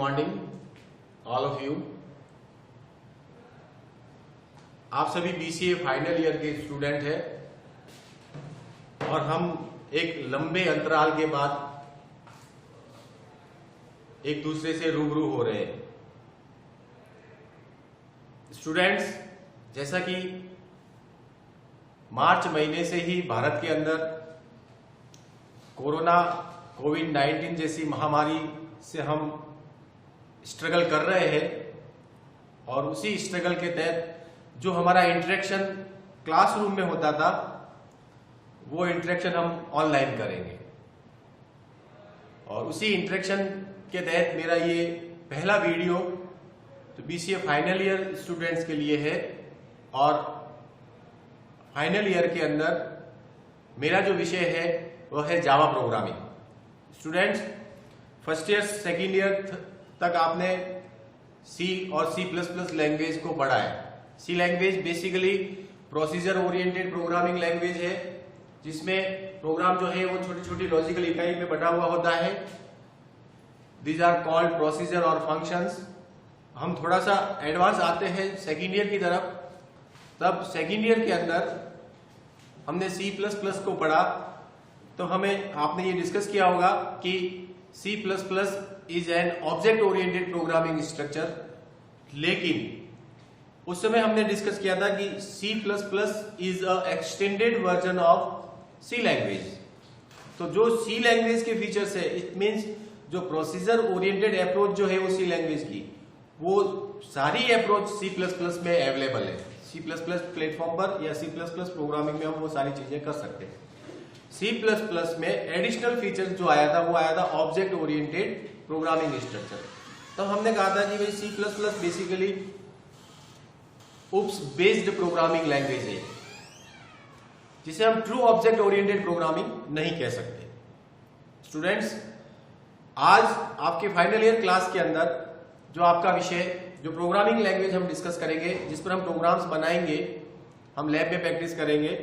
Morning all of you. आप सभी BCA final year के स्टूडेंट हैं और हम एक लंबे अंतराल के बाद एक दूसरे से रूबरू हो रहे हैं। स्टूडेंट्स, जैसा कि मार्च महीने से ही भारत के अंदर कोरोना कोविड-19 जैसी महामारी से हम स्ट्रगल कर रहे हैं और उसी स्ट्रगल के तहत जो हमारा इंटरेक्शन क्लासरूम में होता था वो इंटरेक्शन हम ऑनलाइन करेंगे। और उसी इंटरेक्शन के तहत मेरा ये पहला वीडियो तो बीसीए फाइनल ईयर स्टूडेंट्स के लिए है। और फाइनल ईयर के अंदर मेरा जो विषय है वह है Java programming. Students, first year second year तक आपने सी और सी प्लस प्लस लैंग्वेज को पढ़ा है। C language basically procedure oriented programming language है, जिसमें प्रोग्राम जो है वो छोटी छोटी लॉजिकल इकाई में बटा हुआ होता है। दीज आर कॉल्ड प्रोसीजर और फंक्शंस। हम थोड़ा सा एडवांस आते हैं सेकेंड ईयर की तरफ, तब सेकेंड ईयर के अंदर हमने सी प्लस प्लस को पढ़ा। तो हमें आपने ये डिस्कस किया होगा कि C plus plus is an object oriented programming structure, लेकिन उस समय हमने डिस्कस किया था कि C plus plus is a extended version of C language. तो जो सी लैंग्वेज के फीचर्स है, इट मीन्स जो प्रोसीजर ओरिएंटेड अप्रोच जो है वो सी लैंग्वेज की, वो सारी अप्रोच सी प्लस प्लस में अवेलेबल है। सी प्लस प्लस प्लेटफॉर्म पर या सी प्लस प्लस प्रोग्रामिंग में हम वो सारी चीजें कर सकते हैं। सी प्लस प्लस में एडिशनल फीचर्स जो आया था वो आया था ऑब्जेक्ट ओरिएंटेड प्रोग्रामिंग स्ट्रक्चर। तब हमने कहा था कि भाई सी प्लस प्लस बेसिकली उप्स बेस्ड प्रोग्रामिंग लैंग्वेज है, जिसे हम ट्रू ऑब्जेक्ट ओरिएंटेड प्रोग्रामिंग नहीं कह सकते। स्टूडेंट्स, आज आपके फाइनल ईयर क्लास के अंदर जो आपका विषय, जो प्रोग्रामिंग लैंग्वेज हम डिस्कस करेंगे, जिस पर हम प्रोग्राम्स बनाएंगे, हम लैब में प्रैक्टिस करेंगे,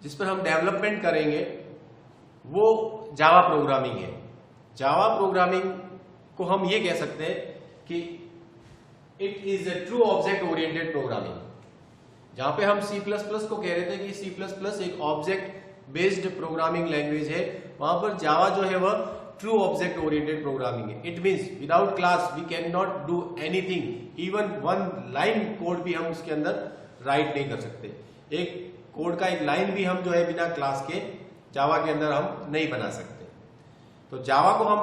जिस पर हम डेवलपमेंट करेंगे, वो जावा प्रोग्रामिंग है। जावा प्रोग्रामिंग को हम ये कह सकते हैं कि it is a true object oriented programming. जहां पे हम सी प्लस प्लस को कह रहे थे कि सी प्लस प्लस एक ऑब्जेक्ट बेस्ड प्रोग्रामिंग लैंग्वेज है, वहां पर जावा जो है वह ट्रू ऑब्जेक्ट ओरिएंटेड प्रोग्रामिंग है। It means without class we can not do anything, even one line code भी हम उसके अंदर राइट नहीं कर सकते। एक कोड का एक लाइन भी हम जो है बिना क्लास के जावा के अंदर हम नहीं बना सकते। तो जावा को हम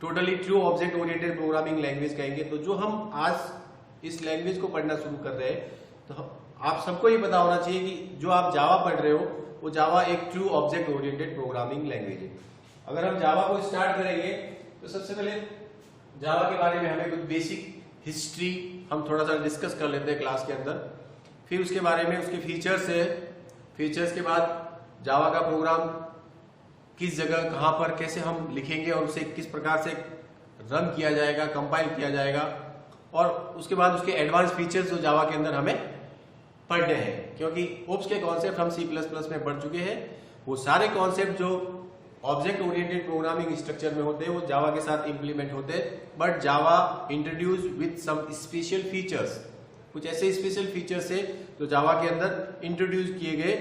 totally true object oriented programming language कहेंगे। तो जो हम आज इस लैंग्वेज को पढ़ना शुरू कर रहे हैं, तो आप सबको ये पता होना चाहिए कि जो आप जावा पढ़ रहे हो वो जावा एक true object oriented programming language है। अगर हम जावा को स्टार्ट करेंगे तो सबसे पहले जावा के बारे में हमें कुछ बेसिक हिस्ट्री हम थोड़ा सा डिस्कस कर लेते हैं क्लास के अंदर। फिर उसके बारे में उसके फीचर्स है, फीचर्स के बाद जावा का प्रोग्राम किस जगह कहां पर कैसे हम लिखेंगे और उसे किस प्रकार से रन किया जाएगा, कंपाइल किया जाएगा, और उसके बाद उसके एडवांस फीचर्स जो जावा के अंदर हमें पढ़ने हैं। क्योंकि ओप्स के कॉन्सेप्ट हम सी प्लस प्लस में पढ़ चुके हैं। वो सारे कॉन्सेप्ट जो ऑब्जेक्ट ओरिएंटेड प्रोग्रामिंग स्ट्रक्चर में होते हैं वो जावा के साथ इंप्लीमेंट होते हैं, but Java introduce with some special features. कुछ ऐसे स्पेशल फीचर्स है जो जावा के अंदर इंट्रोड्यूस किए गए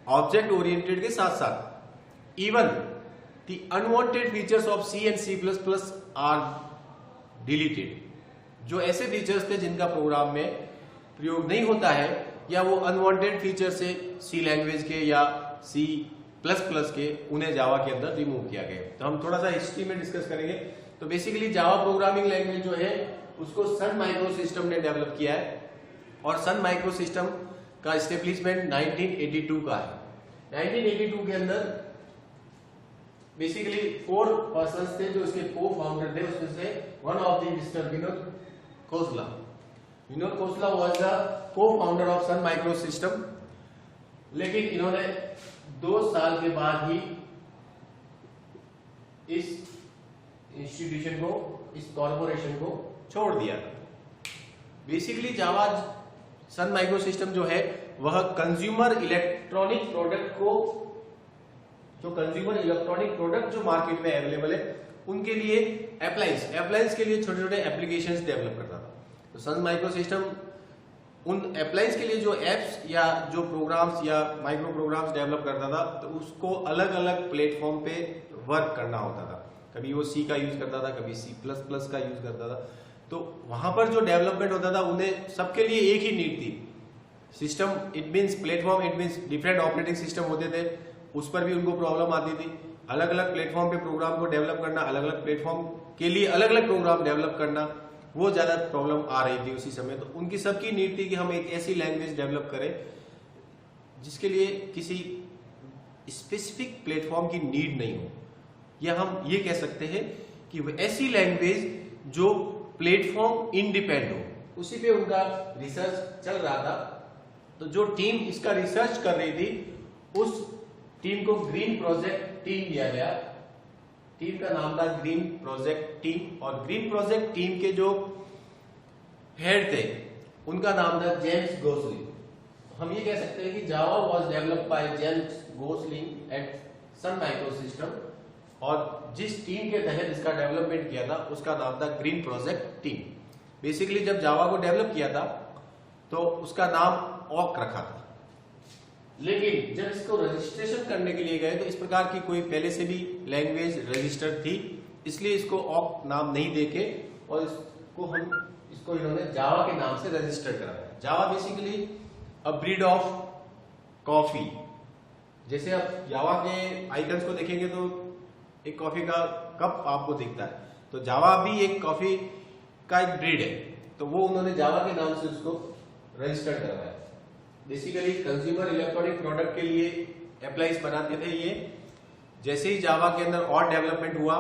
ऑब्जेक्ट ओरिएंटेड के साथ साथ। Even the unwanted features of C and C plus plus are deleted. जो ऐसे फीचर्स थे जिनका प्रोग्राम में प्रयोग नहीं होता है, या वो अनवांटेड फीचर्स है सी लैंग्वेज के या सी प्लस प्लस के, उन्हें जावा के अंदर रिमूव किया गया। तो हम थोड़ा सा हिस्ट्री में डिस्कस करेंगे। तो बेसिकली जावा प्रोग्रामिंग लैंग्वेज जो है उसको सन माइक्रो सिस्टम ने डेवलप किया है, और सन माइक्रो सिस्टम का एस्टेब्लिशमेंट 1982 का है। 1982 के अंदर बेसिकली 4 पर्सन्स थे जो इसके को फाउंडर थे। उसमें से one of the mister Vinod Khosla. Vinod Khosla was the cofounder of Sun micro system, लेकिन इन्होंने 2 साल के बाद ही इस इंस्टीट्यूशन को, इस कॉर्पोरेशन को छोड़ दिया। Basically Java Sun micro system जो है वह कंज्यूमर इलेक्ट्रॉनिक प्रोडक्ट को, जो कंज्यूमर इलेक्ट्रॉनिक प्रोडक्ट जो मार्केट में अवेलेबल है उनके लिए अप्लायंस के लिए छोटे छोटे एप्लीकेशंस डेवलप करता था। तो सन माइक्रो सिस्टम उन अप्लायंस के लिए जो एप्स या जो प्रोग्राम्स या माइक्रो प्रोग्राम्स डेवलप करता था, तो उसको अलग अलग प्लेटफॉर्म पे वर्क करना होता था। कभी वो सी का यूज करता था, कभी C++ का यूज करता था। तो वहां पर जो डेवलपमेंट होता था, उन्हें सबके लिए एक ही नीड थी। System it means platform, it means different operating system होते थे, उस पर भी उनको प्रॉब्लम आती थी। अलग अलग प्लेटफॉर्म पे प्रोग्राम को डेवलप करना, अलग अलग प्लेटफॉर्म के लिए अलग अलग प्रोग्राम डेवलप करना, वो ज्यादा प्रॉब्लम आ रही थी उसी समय। तो उनकी सबकी नीड थी कि हम एक ऐसी लैंग्वेज डेवलप करें जिसके लिए किसी स्पेसिफिक प्लेटफॉर्म की नीड नहीं हो, या हम ये कह सकते हैं कि वो ऐसी लैंग्वेज जो प्लेटफॉर्म इंडिपेंडेंट हो। उसी पे उनका रिसर्च चल रहा था। तो जो टीम इसका रिसर्च कर रही थी, उस टीम को ग्रीन प्रोजेक्ट टीम दिया गया। टीम का नाम था ग्रीन प्रोजेक्ट टीम, और ग्रीन प्रोजेक्ट टीम के जो हेड थे उनका नाम था जेम्स गोसलिंग। हम ये कह सकते हैं कि Java was developed by James Gosling at Sun micro system, और जिस टीम के तहत इसका डेवलपमेंट किया था उसका नाम था ग्रीन प्रोजेक्ट टीम। बेसिकली जब जावा को डेवलप किया था तो उसका नाम ऑक रखा था, लेकिन जब इसको रजिस्ट्रेशन करने के लिए गए तो इस प्रकार की कोई पहले से भी लैंग्वेज रजिस्टर्ड थी, इसलिए इसको ऑक नाम नहीं देके और इसको इन्होंने जावा के नाम से रजिस्टर कराया। Java basically a breed of coffee. जैसे आप जावा के आइकन्स को देखेंगे तो एक कॉफी का कप आपको दिखता है, तो जावा भी एक कॉफी का एक ब्रीड है, तो वो उन्होंने जावा के नाम से उसको रजिस्टर करवाया। बेसिकली कंज्यूमर इलेक्ट्रॉनिक प्रोडक्ट के लिए एप्लाइज बनाते थे ये। जैसे ही जावा के अंदर और डेवलपमेंट हुआ,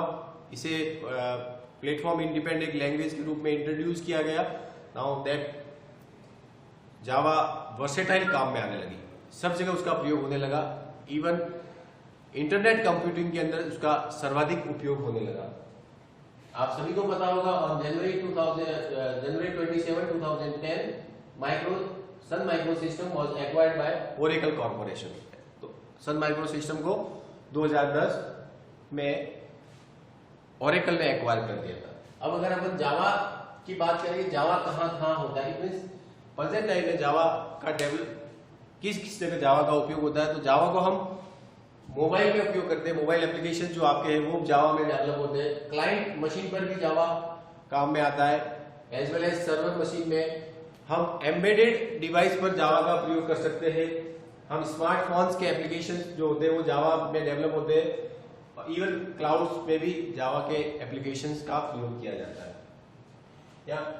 इसे प्लेटफॉर्म इंडिपेंडेंट लैंग्वेज के रूप में इंट्रोड्यूस किया गया। नाउ दैट जावा वर्सेटाइल काम में आने लगी, सब जगह उसका प्रयोग होने लगा। इवन इंटरनेट कंप्यूटिंग के अंदर उसका सर्वाधिक उपयोग होने लगा। आप सभी को पता होगा, on January 27, 2010 Sun micro system was acquired by Oracle corporation. तो सन माइक्रो सिस्टम को 2010 में ओरेकल ने एक्वायर कर दिया था। अब अगर अपन जावा की बात करें, जावा कहाँ होता है, इट मींस प्रेजेंट टाइम में जावा का किस जगह जावा का उपयोग होता है। तो जावा को हम मोबाइल में उपयोग करते हैं, मोबाइल एप्लीकेशन जो आपके हैं वो जावा में डेवलप होते हैं। क्लाइंट मशीन पर भी जावा काम में आता है, as well as server machine में। हम एम्बेडेड डिवाइस पर जावा का प्रयोग कर सकते हैं। हम स्मार्टफोन्स के एप्लीकेशन जो होते हैं वो जावा में डेवलप होते हैं। इवन क्लाउड्स में भी जावा के एप्लीकेशंस का प्रयोग किया जाता है।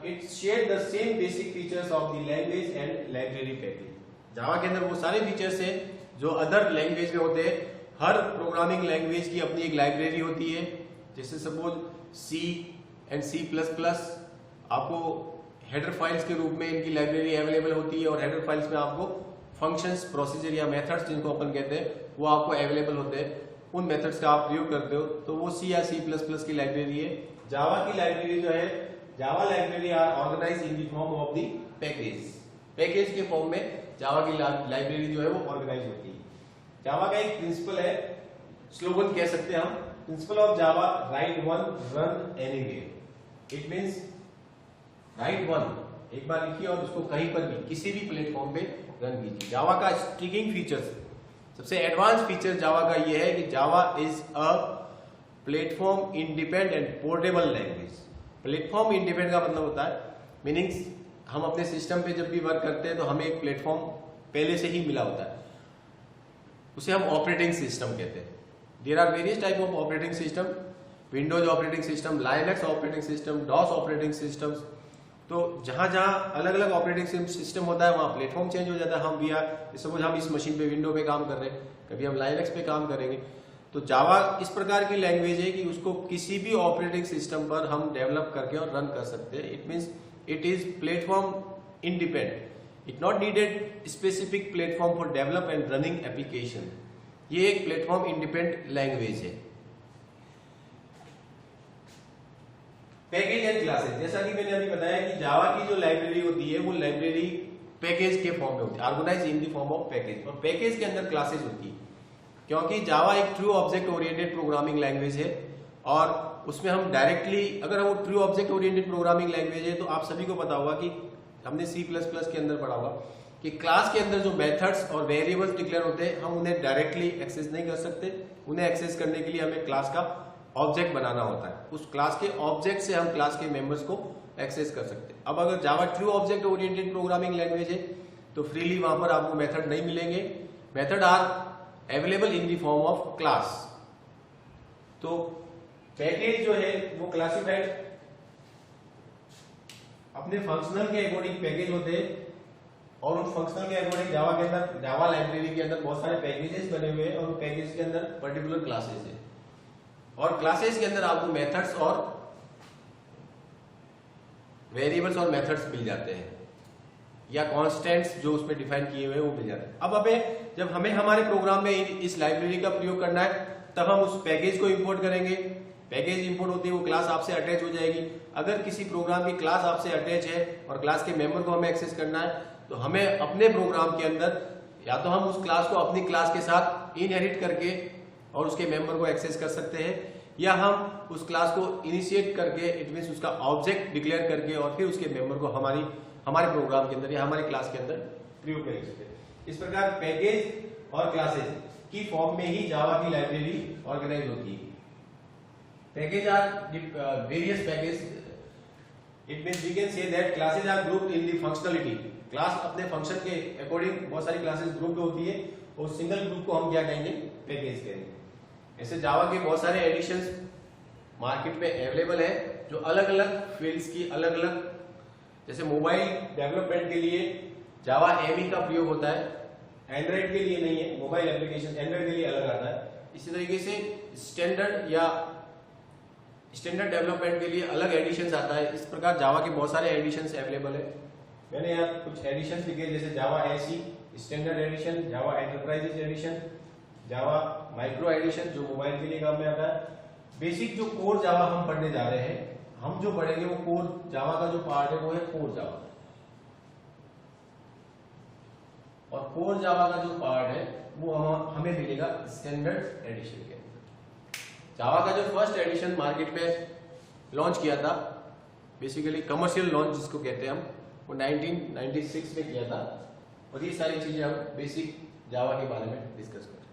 It share the same basic features of the language and library package. Java के अंदर वो सारे फीचर्स हैं जो अदर लैंग्वेज में होते हैं। हर प्रोग्रामिंग लैंग्वेज की अपनी एक लाइब्रेरी होती है। जैसे सपोज C एंड C++, आपको हेडर फाइल्स के रूप में इनकी लाइब्रेरी अवेलेबल होती है, और हेडर फाइल्स में आपको फंक्शंस, प्रोसीजर या मेथड्स जिनको अपन कहते हैं वो आपको अवेलेबल होते हैं। उन मेथड्स का आप प्रयोग करते हो तो वो C या C++ की लाइब्रेरी है। जावा की लाइब्रेरी जो है, Java library are organised in the form of the package के फॉर्म में जावा की लाइब्रेरी जो है वो ऑर्गेनाइज होती है। जावा का एक प्रिंसिपल है, स्लोगन कह सकते हैं हम, principle of Java right one run anywhere. It means right one, एक बार लिखिए और उसको कहीं पर भी किसी भी प्लेटफॉर्म पे रन कीजिए। जावा का स्ट्रिंगिंग फीचर्स, सबसे एडवांस फीचर जावा का ये है कि Java is a platform independent portable language. Platform independent का मतलब होता है, मीनिंग्स हम अपने सिस्टम पे जब भी वर्क करते हैं तो हमें एक प्लेटफॉर्म पहले से ही मिला होता है, उसे हम ऑपरेटिंग सिस्टम कहते हैं। There are various type of operating system, Windows operating system, Linux operating system, DOS operating systems. तो जहां जहां अलग अलग ऑपरेटिंग सिस्टम होता है वहां प्लेटफॉर्म चेंज हो जाता है। हम भी सपोज हम इस मशीन पे विंडो पे काम कर रहे हैं, कभी हम लाइनक्स पे काम करेंगे। तो जावा इस प्रकार की लैंग्वेज है कि उसको किसी भी ऑपरेटिंग सिस्टम पर हम डेवलप करके और रन कर सकते हैं। It means it is platform independent, it not needed specific platform for develop and running application. ये एक प्लेटफॉर्म इंडिपेंडेंट लैंग्वेज है। पैकेज एंड क्लासेस, जैसा कि मैंने अभी बताया कि जावा की जो लाइब्रेरी होती है वो लाइब्रेरी पैकेज के फॉर्म में होती है, organize in the form of package, और पैकेज के अंदर क्लासेस होती है। क्योंकि जावा एक true object oriented programming language है और उसमें हम डायरेक्टली, अगर वो true object oriented programming language है तो आप सभी को पता होगा कि हमने C++ के अंदर पढ़ा होगा कि क्लास के अंदर जो मेथड्स और वेरिएबल्स डिक्लेयर होते हैं हम उन्हें डायरेक्टली एक्सेस नहीं कर सकते। उन्हें एक्सेस करने के लिए हमें क्लास का ऑब्जेक्ट बनाना होता है। उस क्लास के ऑब्जेक्ट से हम क्लास के मेंबर्स को एक्सेस कर सकते हैं। अब अगर Java true object oriented programming language है तो फ्रीली वहां पर आपको मेथड नहीं मिलेंगे। Method are available in the form of class. तो पैकेज जो है वो क्लासिफाइड अपने फंक्शनल के अकॉर्डिंग पैकेज होते हैं और उन फंक्शनल के अकॉर्डिंग जावा के अंदर, जावा लाइब्रेरी के अंदर बहुत सारे पैकेजेस बने हुए हैं और उन पैकेज के अंदर पर्टिकुलर क्लासेस है और क्लासेस के अंदर आपको मेथड्स और वेरिएबल्स और मेथड्स मिल जाते हैं या कांस्टेंट्स जो उसमें डिफाइन किए हुए हैं वो मिल जाते हैं। अब जब हमें हमारे प्रोग्राम में इस लाइब्रेरी का प्रयोग करना है तब हम उस पैकेज को इंपोर्ट करेंगे। पैकेज इंपोर्ट होती है वो क्लास आपसे अटैच हो जाएगी। अगर किसी प्रोग्राम की क्लास आपसे अटैच है और क्लास के मेंबर को हमें एक्सेस करना है तो हमें अपने प्रोग्राम के अंदर या तो हम उस क्लास को अपनी क्लास के साथ इनहेरिट करके और उसके मेंबर को एक्सेस कर सकते हैं या हम उस क्लास को इनिशिएट करके, इट मींस उसका ऑब्जेक्ट डिक्लेयर करके और फिर उसके मेंबर को हमारे प्रोग्राम के अंदर या हमारी क्लास के अंदर प्रयोग कर सकते हैं। इस प्रकार पैकेज और क्लासेस की फॉर्म में ही जावा की लाइब्रेरी ऑर्गेनाइज होती है। Package are various package, it means we can say that classes are grouped in the functionality. Class अपने फंक्शन के अकॉर्डिंग बहुत सारी क्लासेस ग्रुप होती है और सिंगल ग्रुप को हम क्या कहेंगे, पैकेज कहेंगे। ऐसे जावा के बहुत सारे एडिशंस मार्केट में अवेलेबल है जो अलग अलग फील्ड्स की अलग अलग, जैसे मोबाइल डेवलपमेंट के लिए जावा एमी का प्रयोग होता है, एंड्रॉइड के लिए नहीं है, मोबाइल एप्लीकेशन एंड्रॉइड के लिए अलग आता है। इसी तरीके से स्टैंडर्ड डेवलपमेंट के लिए अलग एडिशंस आता है। इस प्रकार जावा के बहुत सारे एडिशंस अवेलेबल है। मैंने यहाँ कुछ एडिशंस लिखे जैसे Java SE standard edition, Java enterprises edition, Java micro edition जो मोबाइल के लिए काम में आता है। बेसिक जो कोर जावा हम पढ़ने जा रहे हैं, हम जो पढ़ेंगे वो कोर जावा का जो पार्ट है वो है कोर जावा, और कोर जावा का जो पार्ट है वो हमें मिलेगा स्टैंडर्ड एडिशन के अंदर। जावा का जो फर्स्ट एडिशन मार्केट में लॉन्च किया था, बेसिकली कमर्शियल लॉन्च जिसको कहते हैं हम, वो 1996 में किया था। और ये सारी चीजें हम बेसिक जावा के बारे में डिस्कस करें।